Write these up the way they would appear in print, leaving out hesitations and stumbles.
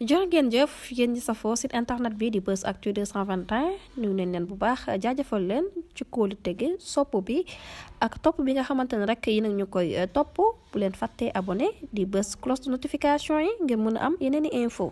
jërë ngeen jëf yéen ñi safoo site internet bi di Buzz Actu 221 nuyu nañ leen bu baax jaajëfal leen ci kóolu tege sopp bi ak topp bi nga xamante ne rek yi nag ñu koy topp bu leen fàttee abonné di bës cloche de notification yi ngir mën a am yeneen i info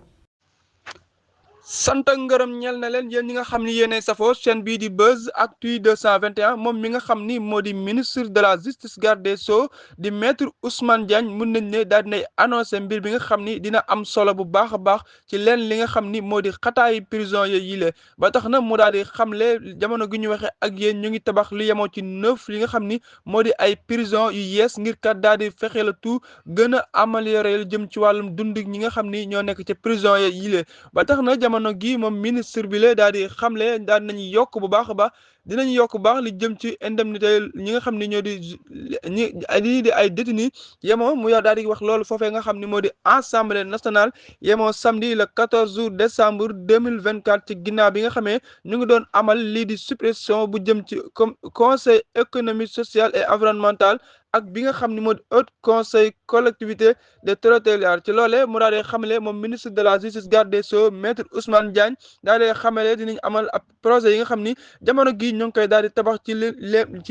sant ak ngërëm ñel na leen yéen ñi nga xam ni yéenay safoo chaîne bii di Buzz Actu 221 moom mi nga xam ni moo di ministre de la justice garde des sceaux di maître Ousmane Diagne mun nañ ne daal dinay annoncé mbir bi nga xam ni dina am solo bu baax a baax ci leen li nga xam ni moo di xataayi prison ya yile ba tax na mu daal di xamle jamono gi ñu waxee ak yéen ñu ngi tabax lu yemoo ci 9 li nga xam ni moo di ay prison yu yees ngir kat daal di fexe la tout gën a améliorer lu jëm ci wàllum dund ñi nga xam ni ñoo nekk ci prison ya yile ba tax na jamono gi moom ministre bi la daal di xamle daal nañu yokk bu baax a baax dinañ yokk bu baax li jëm ci indemnité ñi nga xam ne ñoo di ñi lii di ay détenus yemoo mu yor daal di wax loolu foofee nga xam ne moo di assemblée nationale yemoo samedi le 14 décembre 2024 ci ginnaaw bi nga xamee ñu ngi doon amal lii di suppression bu jëm ci comme conseil économique social et environnemental ak bi nga xam ne moo di haut conseil collectivité territoriales ci loolee mu daal di xamle moom ministre de la justice garde des sceaux maître Ousmane Diagne daal di xamle dinañ amal ab projet yi nga xam ni jamono gii ñu ngi koy daal di tabax ci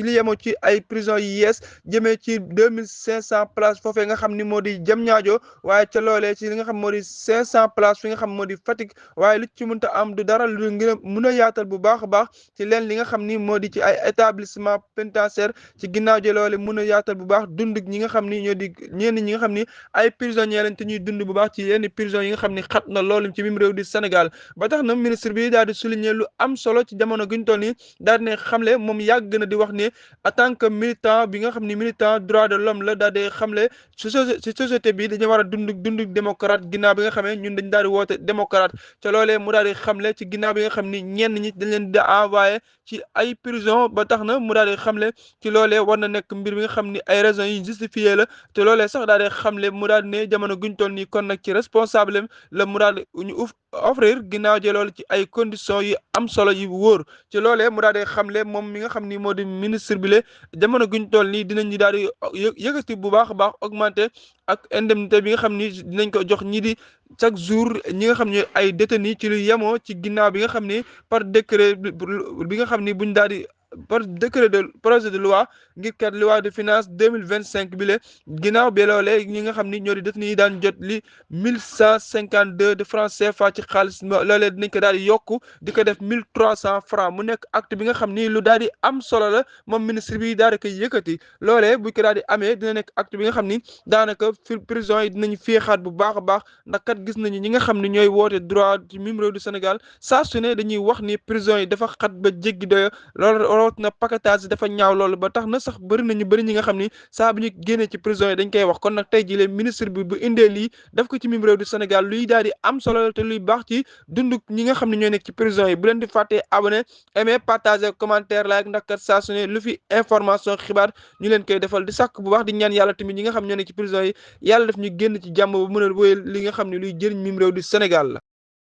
li yemoo ci ay prison yi yees jëmee ci 2500 places foofee nga xam ni moo di Diamniadio waaye ca loolee ci li nga xam moo di 500 places fi nga xam moo di Fatick waaye lu ci mënta am du dara lu ngir mun a yaatal bu baax a baax ci leen li nga xam ni moo di ci ay établissement pénitentiaire ci ginnaaw ji loole mun a yaatal bu baax dund ñi nga xam ni ñoo di ñenn ñi nga xam ni ay prisonniers lañ te ñuy dund bu baax ci yenn prison yi nga xam ni xat na loolu ci biir réew di Sénégal ba tax na ministre bi daal di souligner lu am solo ci jamono gi ñu toll nii daal di ne xamle moom yàgg na di wax ne en tant que militant bi nga xam ni militant droit de l'homme la daal di xamle ci société bi dañu war a dund démocrate ginnaaw bi nga xamee ñun dañ daal di woote démocrate ca loolee mu daal di xamle ci ginnaaw bi nga xam ni ñenn ñi dañ leen di envoyé ci ay prison ba tax na mu daal di xamle ci loolee war na nekk mbir bi nga xam ni ay raisons yi justifié la te loolee sax daal di xamle mu daal di ne jamono guñ toll nii kon nag ci responsable la mu daal di ñu offrir ginnaaw ji loolu ci ay conditions yu am solo yu wóor ci loolee mu daal di xamle moom mi nga xam ni moo di ministre bi la jamono guñ toll nii dinañ daal di yëkkati bu baax a baax augmenté ak indemnité bi nga xam ni dinañ ko jox ñi di chaque jour ñi nga xam ne ay détenus ci lu yemoo ci ginnaaw bi nga xam ni par décret bi nga xam ni buñ daal di par décret de projet de loi ngir kat loi de finance 2025 bi la ginnaaw bi loolee ñi nga xam ni ñoo di détenus yi daan jot li 1152 de francs CFA ci xaalis loolee dinañ ko daal di yokku di ko def 1300 francs mu nekk acte bi nga xam ni lu daal di am solo la moom ministre bi daal di koy yëkkati loolee bu ko daal di amee dina nekk acte bi nga xam ni daanaka prison yi dinañ féexaat bu baax a baax ndax kat gis nañu ñi nga xam ne ñooy woote droit ci mim réew du Sénégal saa su ne dañuy wax ni prison yi dafa xat ba jéggi doyo loolu na paquetage dafa ñaaw loolu ba tax na sax bëri ñi nga xam ni saa bu ñu génnee ci prison yi dañ koy wax kon nag tey jii le ministre bi bu indee lii daf ko ci mim réew du Sénégal luy daal di am solo te luy baax ci dund ñi nga xam ne ñoo nekk ci prison yi bu leen di fàttee abonné aimer partager commentaire like ndax kat saa su ne lu fi information xibaar ñu leen koy defal di sàkk bu baax di ñaan yàlla tamit ñi nga xam ñoo nekk ci prison yi yàlla daf ñu génn ci jàmm ba mën a wéyal li nga xam ne luy jëriñ mim réew du Sénégal la